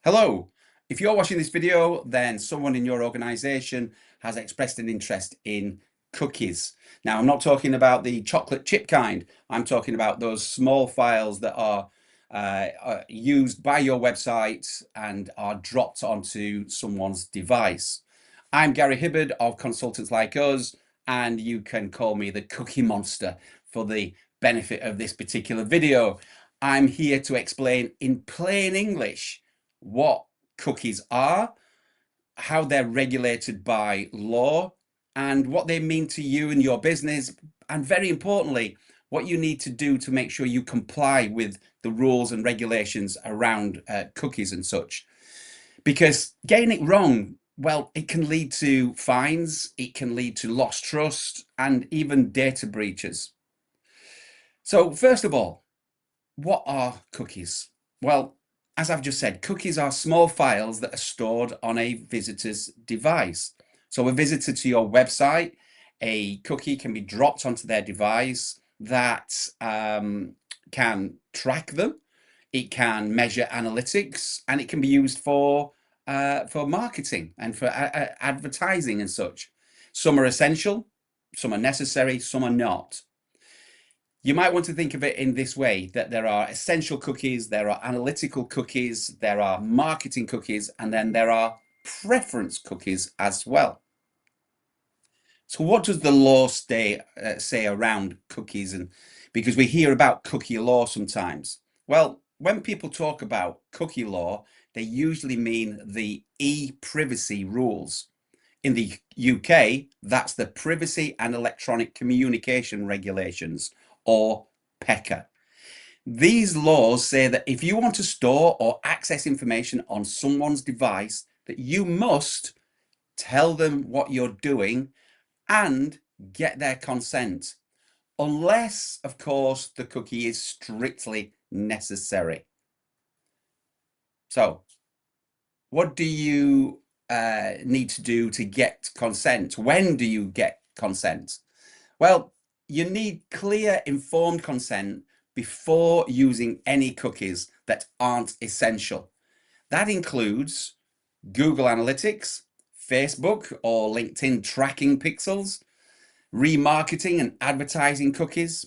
Hello. If you're watching this video, then someone in your organization has expressed an interest in cookies. Now, I'm not talking about the chocolate chip kind. I'm talking about those small files that are used by your website and are dropped onto someone's device. I'm Gary Hibbard of Consultants Like Us, and you can call me the Cookie Monster for the benefit of this particular video. I'm here to explain in plain English what cookies are, how they're regulated by law, and what they mean to you and your business, and very importantly, what you need to do to make sure you comply with the rules and regulations around cookies and such. Because getting it wrong, well, it can lead to fines, it can lead to lost trust, and even data breaches. So, first of all, what are cookies? Well, as I've just said, cookies are small files that are stored on a visitor's device. So a visitor to your website, a cookie can be dropped onto their device that can track them. It can measure analytics, and it can be used for marketing and for advertising and such. Some are essential, some are necessary, some are not. You might want to think of it in this way, that there are essential cookies, there are analytical cookies, there are marketing cookies, and then there are preference cookies as well. So what does the law say around cookies? And because we hear about cookie law sometimes. Well, when people talk about cookie law, they usually mean the e-privacy rules. In the UK, that's the Privacy and Electronic Communication Regulations, or PECR. These laws say that if you want to store or access information on someone's device, that you must tell them what you're doing and get their consent, unless, of course, the cookie is strictly necessary. So, what do you need to do to get consent? When do you get consent? Well, you need clear, informed consent before using any cookies that aren't essential. That includes Google Analytics, Facebook or LinkedIn tracking pixels, remarketing and advertising cookies,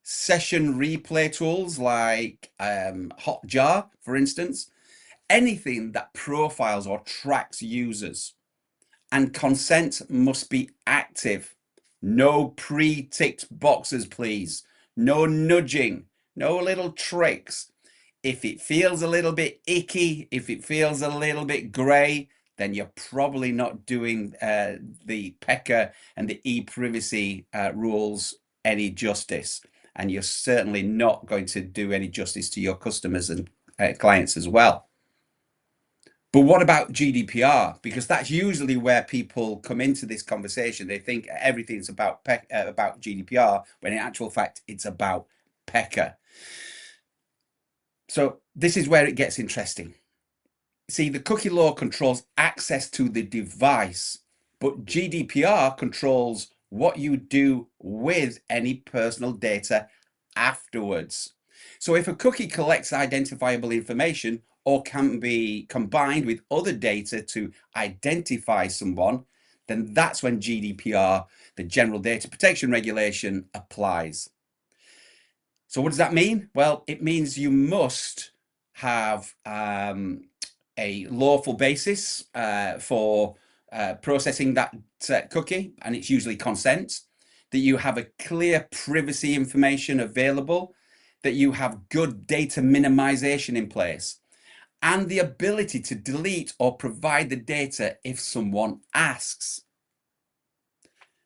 session replay tools like Hotjar, for instance, anything that profiles or tracks users. And consent must be active. No pre-ticked boxes, please. No nudging, no little tricks. If it feels a little bit icky, if it feels a little bit grey, then you're probably not doing the PECR and the e-privacy rules any justice. And you're certainly not going to do any justice to your customers and clients as well. But what about GDPR? Because that's usually where people come into this conversation. They think everything's about about GDPR, when in actual fact it's about PECR. So this is where it gets interesting. See, the cookie law controls access to the device, but GDPR controls what you do with any personal data afterwards. So if a cookie collects identifiable information or can be combined with other data to identify someone, then that's when GDPR, the General Data Protection Regulation, applies. So what does that mean? Well, it means you must have a lawful basis for processing that cookie, and it's usually consent, that you have a clear privacy information available, that you have good data minimization in place, and the ability to delete or provide the data if someone asks.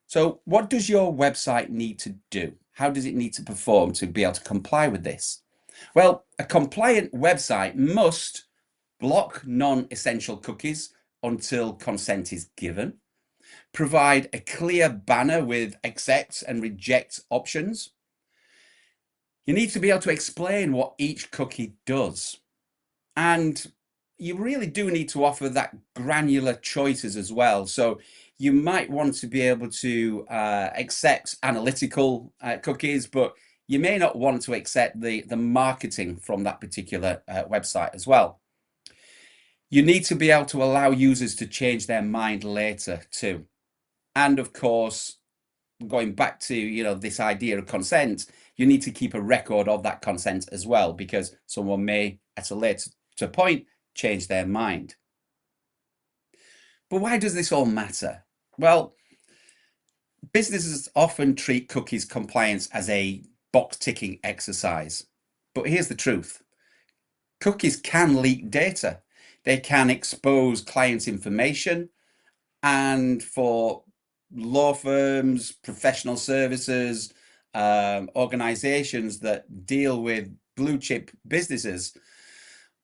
So what does your website need to do? How does it need to perform to be able to comply with this? Well, a compliant website must block non-essential cookies until consent is given, provide a clear banner with accept and reject options. You need to be able to explain what each cookie does. And you really do need to offer that granular choices as well. So you might want to be able to accept analytical cookies, but you may not want to accept the marketing from that particular website as well. You need to be able to allow users to change their mind later too. And of course, going back to, this idea of consent, you need to keep a record of that consent as well, because someone may, at a later point, change their mind. But why does this all matter? Well, businesses often treat cookies compliance as a box ticking exercise. But here's the truth. Cookies can leak data. They can expose clients' information. And for law firms, professional services, organizations that deal with blue chip businesses,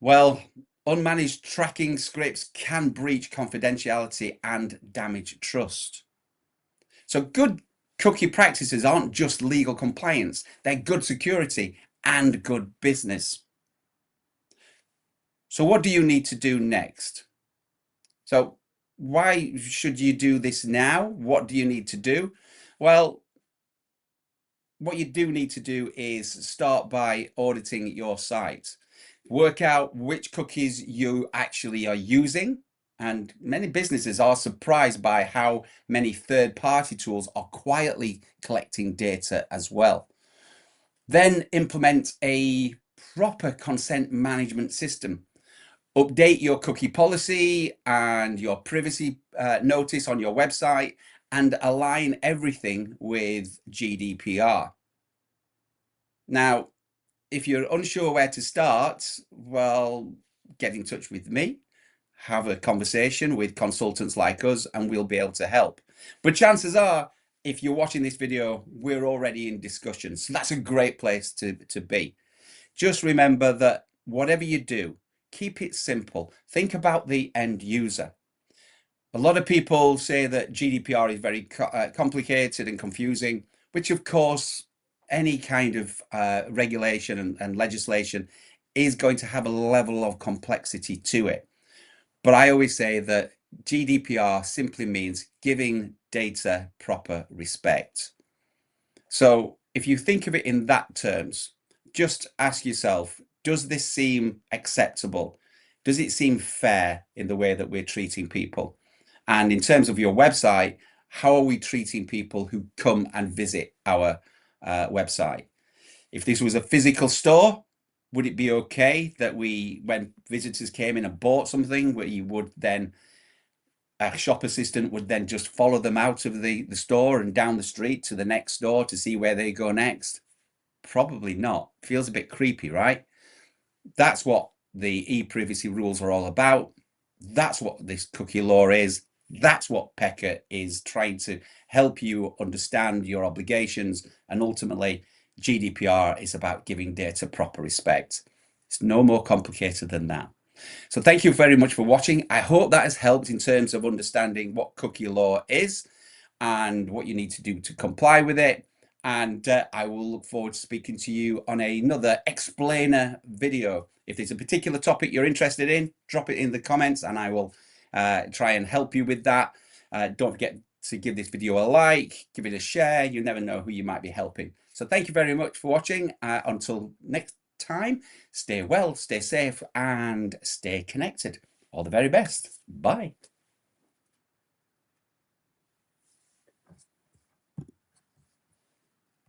well, unmanaged tracking scripts can breach confidentiality and damage trust. So good cookie practices aren't just legal compliance, they're good security and good business. So what do you need to do next? So why should you do this now? What do you need to do? Well, what you do need to do is start by auditing your site. Work out which cookies you actually are using. And many businesses are surprised by how many third-party tools are quietly collecting data as well. Then implement a proper consent management system. Update your cookie policy and your privacy notice on your website and align everything with GDPR. Now, if you're unsure where to start, well, get in touch with me, have a conversation with consultants like us, and we'll be able to help. But chances are, if you're watching this video, we're already in discussion. So that's a great place to be. Just remember that whatever you do, keep it simple. Think about the end user. A lot of people say that GDPR is very complicated and confusing, which of course, any kind of regulation and legislation is going to have a level of complexity to it. But I always say that GDPR simply means giving data proper respect. So if you think of it in that terms, just ask yourself, does this seem acceptable? Does it seem fair in the way that we're treating people? And in terms of your website, how are we treating people who come and visit our website? If this was a physical store, would it be okay that when visitors came in and bought something, where you would then, a shop assistant would then just follow them out of the store and down the street to the next store to see where they go next? Probably not. Feels a bit creepy, right? That's what the e-privacy rules are all about. That's what this cookie law is. That's what PECR is trying to help you understand your obligations. And ultimately, GDPR is about giving data proper respect. It's no more complicated than that. So thank you very much for watching. I hope that has helped in terms of understanding what cookie law is and what you need to do to comply with it. And I will look forward to speaking to you on another explainer video. If there's a particular topic you're interested in, drop it in the comments and I will try and help you with that. Don't forget to give this video a like, give it a share. You never know who you might be helping. So thank you very much for watching. Until next time, stay well, stay safe, and stay connected. All the very best. Bye.